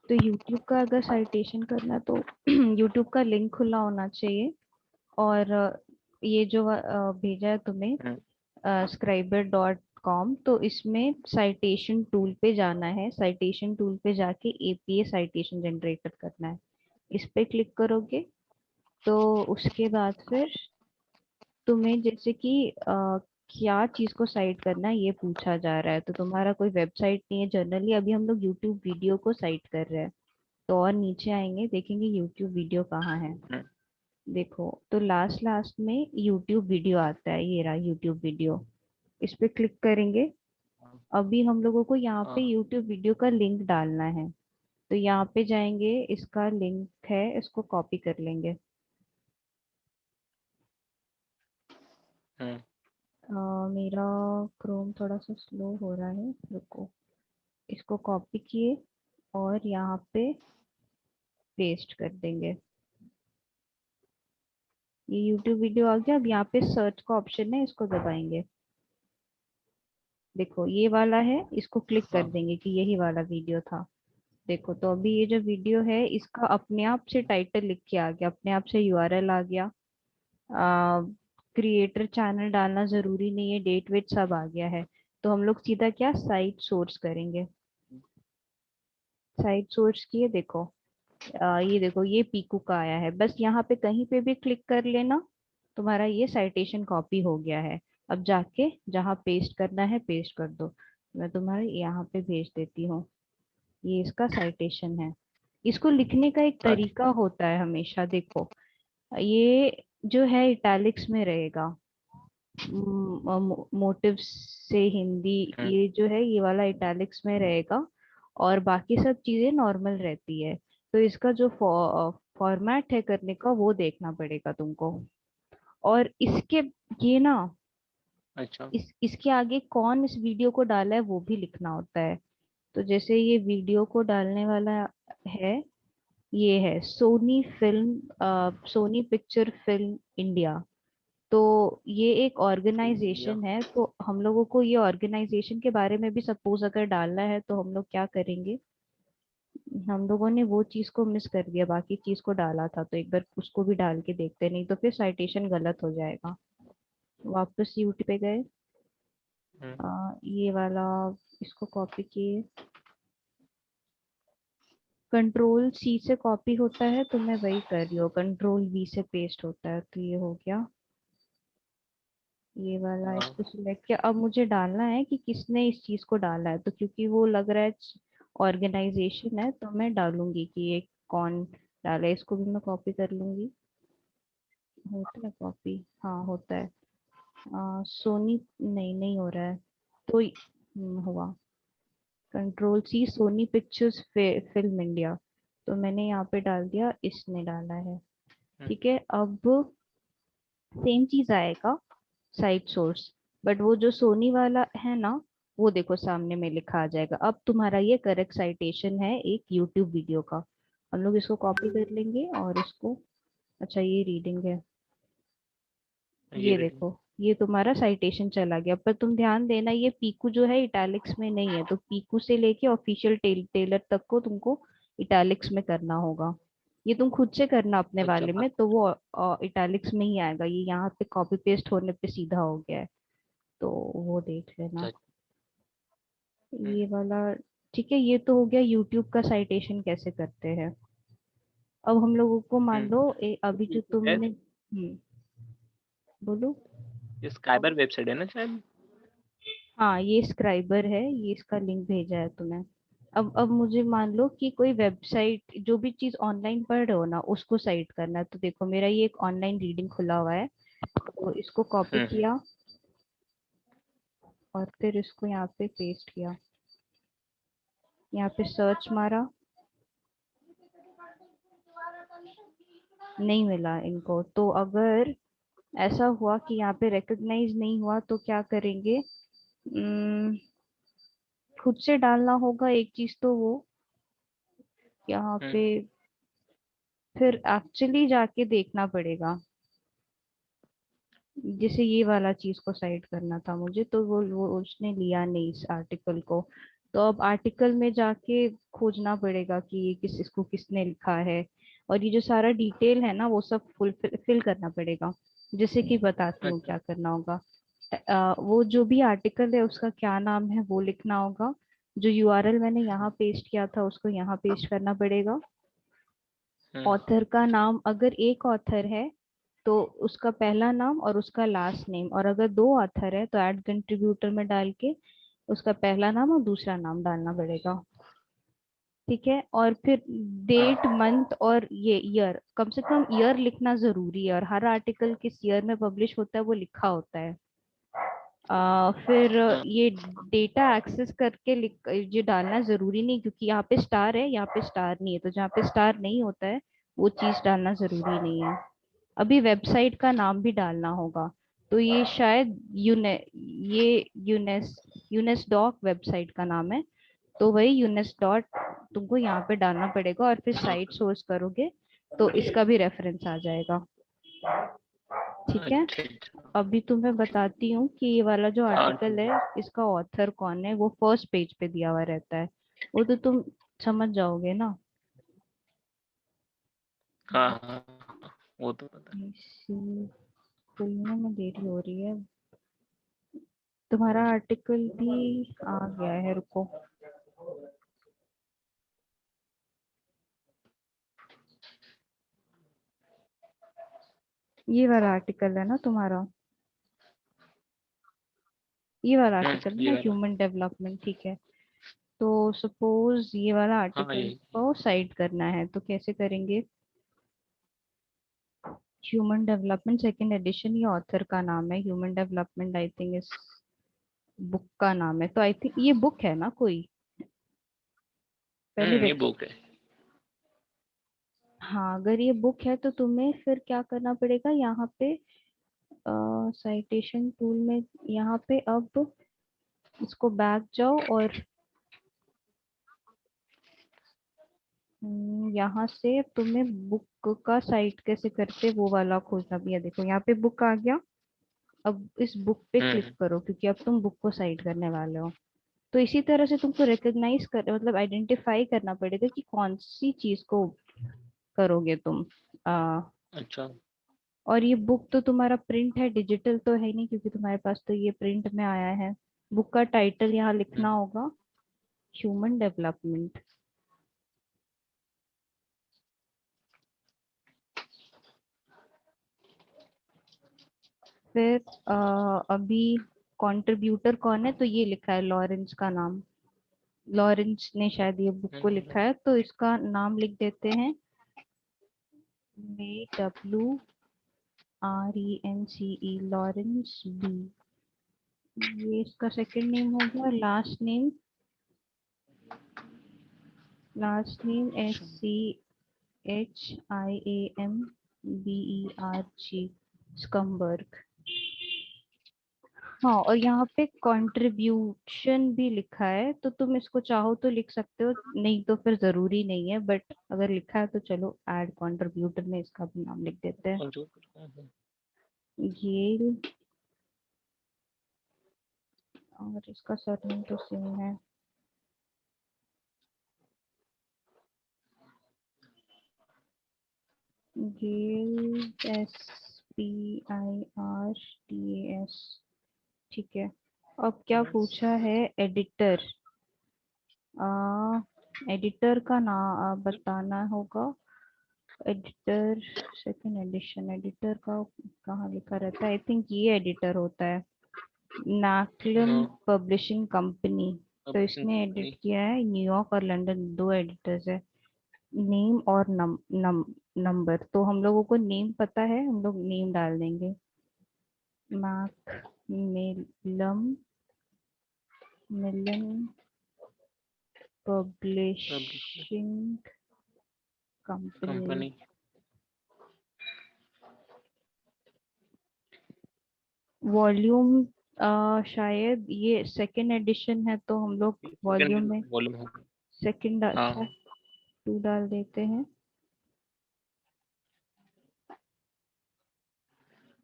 तो YouTube का अगर साइटेशन करना है तो YouTube का लिंक खुला होना चाहिए। और ये जो भेजा है तुम्हें scriber.com, तो इसमें साइटेशन टूल पे जाना है। साइटेशन टूल पे जाके APA साइटेशन जनरेटर करना है। इस पे क्लिक करोगे तो उसके बाद फिर तुम्हें जैसे कि क्या चीज को साइट करना है ये पूछा जा रहा है। तो तुम्हारा कोई वेबसाइट नहीं है। जनरली अभी हम लोग यूट्यूब वीडियो को साइट कर रहे हैं। तो और नीचे आएंगे, देखेंगे यूट्यूब वीडियो कहाँ है। देखो तो लास्ट लास्ट में यूट्यूब वीडियो आता है, ये रहा यूट्यूब वीडियो। इस पे क्लिक करेंगे। अभी हम लोगों को यहाँ पे यूट्यूब वीडियो का लिंक डालना है। तो यहाँ पे जाएंगे, इसका लिंक है, इसको कॉपी कर लेंगे। मेरा क्रोम थोड़ा सा स्लो हो रहा है, रुको। इसको कॉपी किए और यहाँ पे पेस्ट कर देंगे। ये यूट्यूब वीडियो आ गया। अब यहाँ पे सर्च का ऑप्शन है, इसको दबाएंगे। देखो ये वाला है, इसको क्लिक कर देंगे कि यही वाला वीडियो था। देखो तो अभी ये जो वीडियो है इसका अपने आप से टाइटल लिख के आ गया, अपने आप से URL आ गया। क्रिएटर चैनल डालना जरूरी नहीं है, डेट वेट सब आ गया है। तो हम लोग सीधा क्या साइट सोर्स करेंगे। साइट सोर्स किए, देखो ये देखो ये पीकू का आया है। बस यहाँ पे कहीं पे भी क्लिक कर लेना, तुम्हारा ये साइटेशन कॉपी हो गया है। अब जाके जहाँ पेस्ट करना है पेस्ट कर दो। मैं तुम्हारे यहाँ पे भेज देती हूँ। ये इसका साइटेशन है। इसको लिखने का एक तरीका होता है हमेशा, देखो ये जो है इटैलिक्स में रहेगा। मोटिव से हिंदी, ये जो है ये वाला इटैलिक्स में रहेगा। और बाकी सब चीजें नॉर्मल रहती है। तो इसका जो फॉर्मेट है करने का वो देखना पड़ेगा तुमको। और इसके ये ना, अच्छा। इसके आगे कौन इस वीडियो को डाला है वो भी लिखना होता है। तो जैसे ये वीडियो को डालने वाला है, ये है Sony film, Sony picture film India. तो ये एक इंडिया। ऑर्गेनाइजेशन है। तो हम लोगों को ये ऑर्गेनाइजेशन के बारे में भी सपोज अगर डालना है तो हम लोग क्या करेंगे। हम लोगों ने वो चीज को मिस कर दिया, बाकी चीज को डाला था। तो एक बार उसको भी डाल के देखते, नहीं तो फिर साइटेशन गलत हो जाएगा। वापस यूट्यूब पे गए। ये वाला, इसको कॉपी किए। कंट्रोल C से कॉपी होता है, तो मैं वही कर रही हूँ। कंट्रोल V से पेस्ट होता है। तो ये हो गया ये वाला। इसको सिलेक्ट किया। अब मुझे डालना है कि किसने इस चीज को डाला है। तो क्योंकि वो लग रहा है ऑर्गेनाइजेशन है, तो मैं डालूंगी कि ये कौन डाला है। इसको भी मैं कॉपी कर लूंगी। होता है कॉपी, हाँ होता है। सोनी, नहीं नहीं हो रहा है। तो हुआ control C, Sony pictures film India. तो मैंने यहाँ पे डाल दिया, इसने डाला है। ठीक है। अब सेम चीज आएगा साइट सोर्स, बट वो जो सोनी वाला है ना, वो देखो सामने में लिखा आ जाएगा। अब तुम्हारा ये करेक्ट साइटेशन है एक यूट्यूब वीडियो का। हम लोग इसको कॉपी कर लेंगे और इसको, अच्छा ये रीडिंग है। ये ये देखो ये तुम्हारा साइटेशन चला गया। पर तुम ध्यान देना, ये पीकू जो है इटैलिक्स में नहीं है। तो पीकू से लेके ऑफिशियल टेलर तक को तुमको इटैलिक्स में करना होगा। ये तुम खुद से करना अपने अच्छा। वाले में, तो वो इटैलिक्स में ही आएगा। ये यहाँ पे कॉपी पेस्ट होने पे सीधा हो गया है। तो वो देख लेना अच्छा। ये वाला। ठीक है, ये तो हो गया यूट्यूब का साइटेशन कैसे करते हैं। अब हम लोगों को मान लो अभी जो है तुमने बोलो। ये स्काइबर वेबसाइट है ना शायद। हाँ ये स्क्राइबर है, ये इसका लिंक भेजा है तुम्हें। अब मुझे मान लो कि कोई वेबसाइट, जो भी चीज ऑनलाइन पढ़ रहे हो ना उसको साइट करना है। तो देखो मेरा ये एक ऑनलाइन रीडिंग खुला हुआ है। तो इसको कॉपी किया और फिर इसको यहाँ पे पेस्ट किया। यहाँ पे सर्च मारा, नहीं मिला इनको। तो अगर ऐसा हुआ कि यहाँ पे रिकॉग्नाइज नहीं हुआ तो क्या करेंगे। खुद से डालना होगा एक चीज तो वो यहाँ पे, फिर एक्चुअली जाके देखना पड़ेगा। जैसे ये वाला चीज को साइड करना था मुझे, तो वो उसने लिया नहीं इस आर्टिकल को। तो अब आर्टिकल में जाके खोजना पड़ेगा कि ये इसको किसने लिखा है, और ये जो सारा डिटेल है ना वो सब फुल फिल करना पड़ेगा। जैसे कि बताती हूँ अच्छा। क्या करना होगा। वो जो भी आर्टिकल है उसका क्या नाम है वो लिखना होगा। जो यूआरएल मैंने यहाँ पेस्ट किया था उसको यहाँ पेस्ट करना पड़ेगा। हम्म। ऑथर का नाम, अगर एक ऑथर है तो उसका पहला नाम और उसका लास्ट नेम, और अगर दो ऑथर है तो ऐड कंट्रीब्यूटर में डाल के उसका पहला नाम और दूसरा नाम डालना पड़ेगा। ठीक है, और फिर डेट हाँ। मंथ और ये ईयर, कम से कम ईयर लिखना जरूरी है, और हर आर्टिकल किस ईयर में पब्लिश होता है वो लिखा होता है। फिर हाँ। ये डेटा एक्सेस करके लिख ये डालना जरूरी नहीं, क्योंकि यहाँ पे स्टार है यहाँ पे स्टार नहीं है, तो जहाँ पे स्टार नहीं होता है वो चीज डालना जरूरी नहीं है। अभी वेबसाइट का नाम भी डालना होगा। तो ये शायद ये यूनेस डॉक वेबसाइट का नाम है, तो वही यूनेस डॉट तुमको यहाँ पे डालना पड़ेगा, और फिर साइट सोर्स करोगे तो इसका भी रेफरेंस आ जाएगा। ठीक है। अच्छा अच्छा। अभी तुम्हें बताती हूँ कि ये वाला जो हाँ आर्टिकल ठीक है। है इसका ऑथर कौन है, वो फर्स्ट पेज पे दिया हुआ रहता है। वो तो तुम समझ जाओगे ना। हाँ हाँ हाँ, वो तो पता है। इसी खुलने में देरी हो रही है। तुम्हारा आर्टिकल भी आ गया है, रुको। ये वाला आर्टिकल है ना तुम्हारा, ये वाला आर्टिकल है ये ना, वाला। ह्यूमन डेवलपमेंट, ठीक है। तो सपोज ये वाला हाँ आर्टिकल यही। को साइट करना है तो कैसे करेंगे। ह्यूमन डेवलपमेंट सेकंड एडिशन, ये ऑथर का नाम है, ह्यूमन डेवलपमेंट आई थिंक इस बुक का नाम है, तो आई थिंक ये बुक है ना कोई, पहले ये देख। बुक है। हाँ, अगर ये बुक है तो तुम्हें फिर क्या करना पड़ेगा यहाँ पे, साइटेशन टूल में, यहाँ पे अब इसको बैक जाओ और यहाँ से तुम्हें बुक का साइट कैसे करते वो वाला खोजना भी है। देखो यहाँ पे बुक आ गया। अब इस बुक पे क्लिक हम्म। करो क्योंकि अब तुम बुक को साइट करने वाले हो। तो इसी तरह से तुमको रिकॉग्नाइज कर, मतलब आइडेंटिफाई करना पड़ेगा कि कौन सी चीज को करोगे तुम। आ, अच्छा। और ये बुक तो तुम्हारा प्रिंट है, डिजिटल तो है नहीं, क्योंकि तुम्हारे पास तो ये प्रिंट में आया है। बुक का टाइटल यहाँ लिखना हम्म। होगा, ह्यूमन डेवलपमेंट। फिर अभी कंट्रीब्यूटर कौन है, तो ये लिखा है लॉरेंस का नाम। लॉरेंस ने शायद ये बुक को हम्म। लिखा है, तो इसका नाम लिख देते हैं WRENCE, लॉरेंस बी। ये इसका सेकंड नेम हो गया। Last name SCHIAMBERG, स्कम्बर्ग। हाँ, और यहाँ पे कंट्रीब्यूशन भी लिखा है, तो तुम इसको चाहो तो लिख सकते हो, नहीं तो फिर जरूरी नहीं है, बट अगर लिखा है तो चलो ऐड कंट्रीब्यूटर में इसका भी नाम लिख देते हैं। ये, और इसका सरनेम तो सेम है। गेल, SPIRTAS। ठीक है। अब क्या पूछा है, एडिटर। आ एडिटर का नाम बताना होगा। एडिटर सेकंड एडिशन, एडिटर का कहाँ लिखा रहता है, आई थिंक ये एडिटर होता है, नाक्लम पब्लिशिंग कंपनी। तो पब्लिशिंग इसने एडिट कंपनी। किया है, न्यूयॉर्क और लंदन दो एडिटर्स है। नेम और नंबर, तो हम लोगों को नेम पता है, हम लोग नेम डाल देंगे। मैकमिलम मिलन publishing publishing company. Company. Volume, शायद ये सेकंड एडिशन है तो हम लोग वॉल्यूम सेकंड में वॉल्यूम होगी। सेकंड, हाँ। अच्छा, टू डाल देते हैं।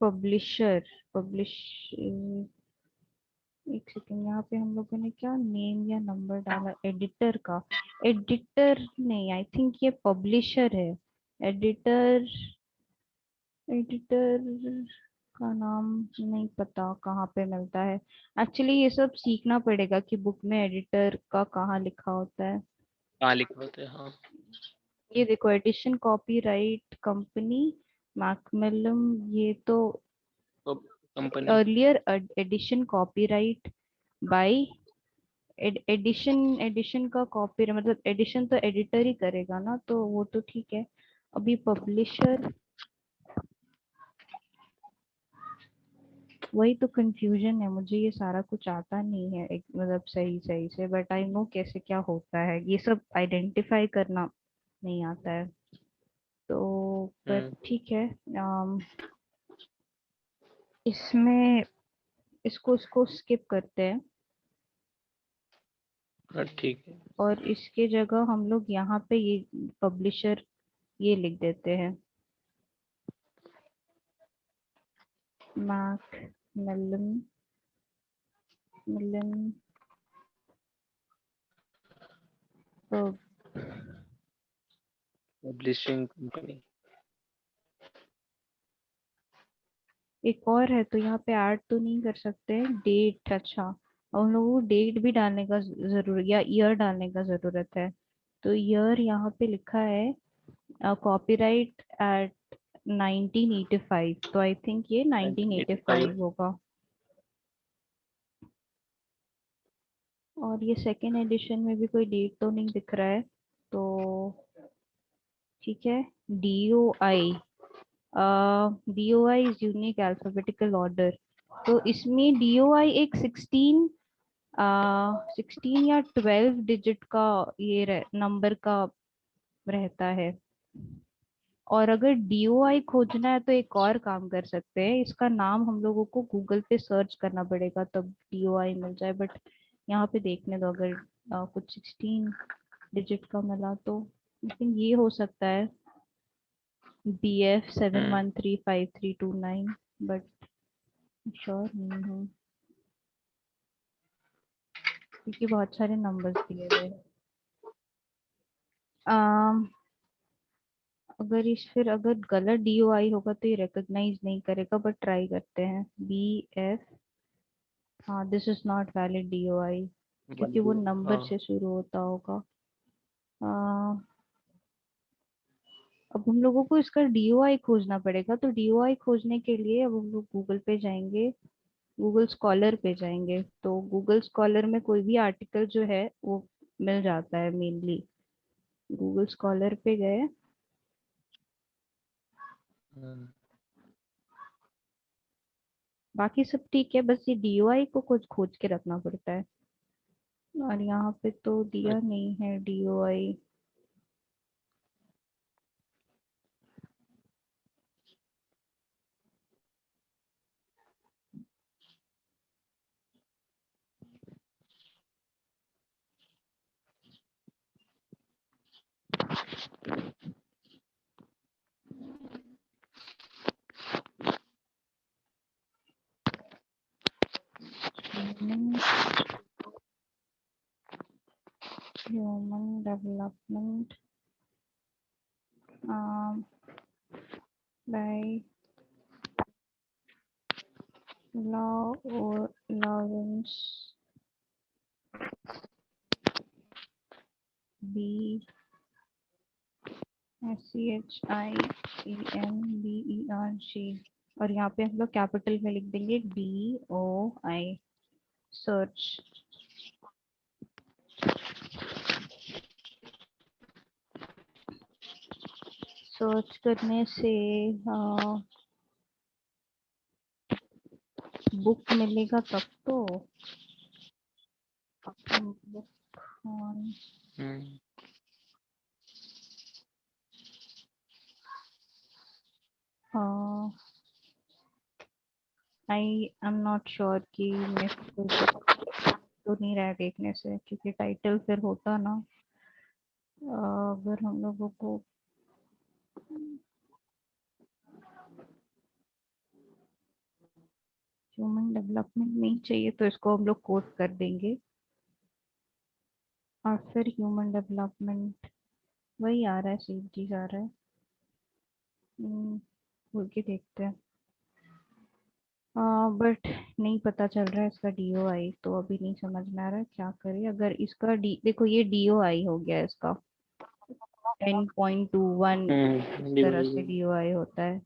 पब्लिशर, पब्लिश एक सेकंड, यहाँ पे हम लोगों ने क्या नेम या नंबर डाला एडिटर का? एडिटर नहीं, आई थिंक ये पब्लिशर है। एडिटर, एडिटर का नाम नहीं पता कहाँ पे मिलता है। एक्चुअली ये सब सीखना पड़ेगा कि बुक में एडिटर का कहाँ लिखा होता है। कहाँ लिखे होते हैं? हाँ। ये देखो, एडिशन कॉपीराइट कंपनी मैकमिलम, ये तो तो company. Earlier edition copyright by edition. Edition का कॉपी मतलब एडिशन तो एडिटर ही करेगा ना, तो वो तो ठीक है। अभी पब्लिशर, वही तो कंफ्यूजन है मुझे, ये सारा कुछ आता नहीं है एक मतलब सही सही से, बट आई नो कैसे क्या होता है, ये सब आइडेंटिफाई करना नहीं आता है। तो पर हम्म। ठीक है, इसमें इसको इसको स्किप करते हैं, हाँ ठीक है। और इसके जगह हम लोग यहाँ पे ये पब्लिशर ये लिख देते हैं, मैक मिलन, मिलन पब्लिशिंग कंपनी। एक और है, तो यहाँ पे ऐड तो नहीं कर सकते डेट? अच्छा, और हम लोगों को डेट भी डालने का जरूरत या ईयर डालने का जरूरत है। तो ईयर यहाँ पे लिखा है कॉपीराइट एट 1985, तो आई थिंक ये 1985। 1985 होगा। और ये सेकेंड एडिशन में भी कोई डेट तो नहीं दिख रहा है, तो ठीक है। DOI, DOI is unique alphabetical order, तो इसमें DOI एक 16 या 12 डिजिट का ये नंबर का रहता है। और अगर DOI खोजना है तो एक और काम कर सकते हैं, इसका नाम हम लोगों को गूगल पे सर्च करना पड़ेगा तब DOI मिल जाए, बट यहाँ पे देखने दो, अगर कुछ 16 डिजिट का मिला तो लेकिन ये हो सकता है, BF seven hmm. One three five three two nine but sure नहीं हूँ, क्योंकि बहुत सारे नंबर्स दिए हुए हैं। अम, अगर इस फिर अगर गलत DOI होगा तो ये रिकॉग्नाइज नहीं करेगा, बट ट्राई करते हैं। BF, हाँ this is not valid DOI, क्योंकि वो नंबर हाँ। से शुरू होता होगा। अब हम लोगों को इसका DOI खोजना पड़ेगा, तो DOI खोजने के लिए अब हम लोग गूगल पे जाएंगे, गूगल स्कॉलर पे जाएंगे, तो गूगल स्कॉलर में कोई भी आर्टिकल जो है वो मिल जाता है मेनली। गूगल स्कॉलर पे गए, हम्म। बाकी सब ठीक है, बस ये DOI को कुछ खोज के रखना पड़ता है, और यहाँ पे तो दिया नहीं है DOI। Human development by Lawrence B, SCHIEMBERG, और यहाँ पे हम लोग कैपिटल में लिख देंगे DOI। सर्च, सर्च करने से बुक मिलेगा तब तो। Book on, hmm. I am not sure कि मैं कोई बुक तो नहीं रहा है देखने से, क्योंकि टाइटल फिर होता ना, अगर हम लोगों को ह्यूमन डेवलपमेंट नहीं चाहिए तो इसको हम लोग कोट कर देंगे। और फिर ह्यूमन डेवलपमेंट वही आ रहा है, सेम चीज आ रहा है। बोल के देखते हैं। बट नहीं पता चल रहा है इसका डीओआई, तो अभी नहीं समझ में आ रहा है क्या करें। अगर इसका डी देखो, ये डीओआई हो गया इसका 10.21, इस तरह से डिवाइड। डीओआई होता है।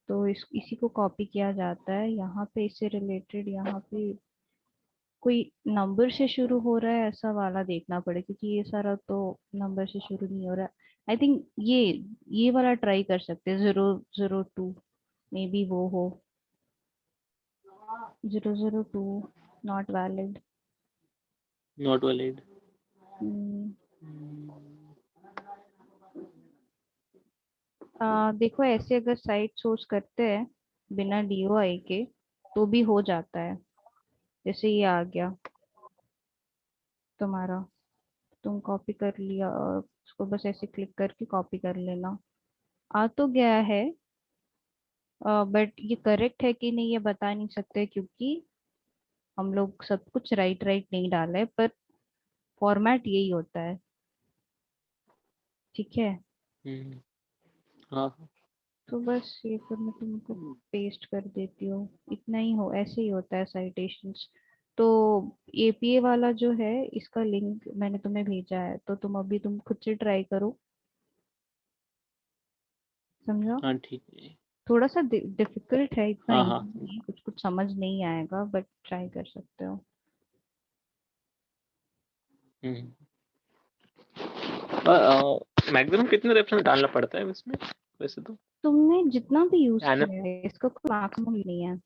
तो इसी को कॉपी किया जाता है यहाँ पे, इससे रिलेटेड यहाँ पे कोई नंबर से शुरू हो रहा है ऐसा वाला देखना पड़ेगा, क्योंकि ये सारा तो नंबर से शुरू नहीं हो रहा है। आई थिंक ये वाला ट्राई कर सकते हैं, 002, मे बी वो हो। 002 नॉट वैलिड। Not valid. देखो ऐसे अगर साइट सोर्स करते हैं बिना डीओआई के तो भी हो जाता है। जैसे ये आ गया तुम्हारा, तुम कॉपी कर लिया और उसको बस ऐसे क्लिक करके कॉपी कर लेना, आ तो गया है। बट ये करेक्ट है कि नहीं ये बता नहीं सकते, क्योंकि हम लोग सब कुछ राइट राइट नहीं डाला है, पर फॉर्मेट यही होता है। ठीक है। हाँ। तो बस ये फिर मैं तुमको पेस्ट कर देती हूँ, इतना ही हो, ऐसे ही होता है साइटेशंस। तो एपीए वाला जो है इसका लिंक मैंने तुम्हें भेजा है, तो तुम खुद से ट्राई करो। समझा? हाँ ठीक है। थोड़ा सा डिफिकल्ट है, इतना हाँ हाँ। इजी नहीं है, कुछ कुछ समझ नहीं आएगा, बट ट्राई कर सकते हो। मैक्सिमम कितने रेफरेंस डालना पड़ता है इसमें वैसे तो? तुमने जितना भी यूज एनम किया है इसका कोई मैक्सिमम नहीं है।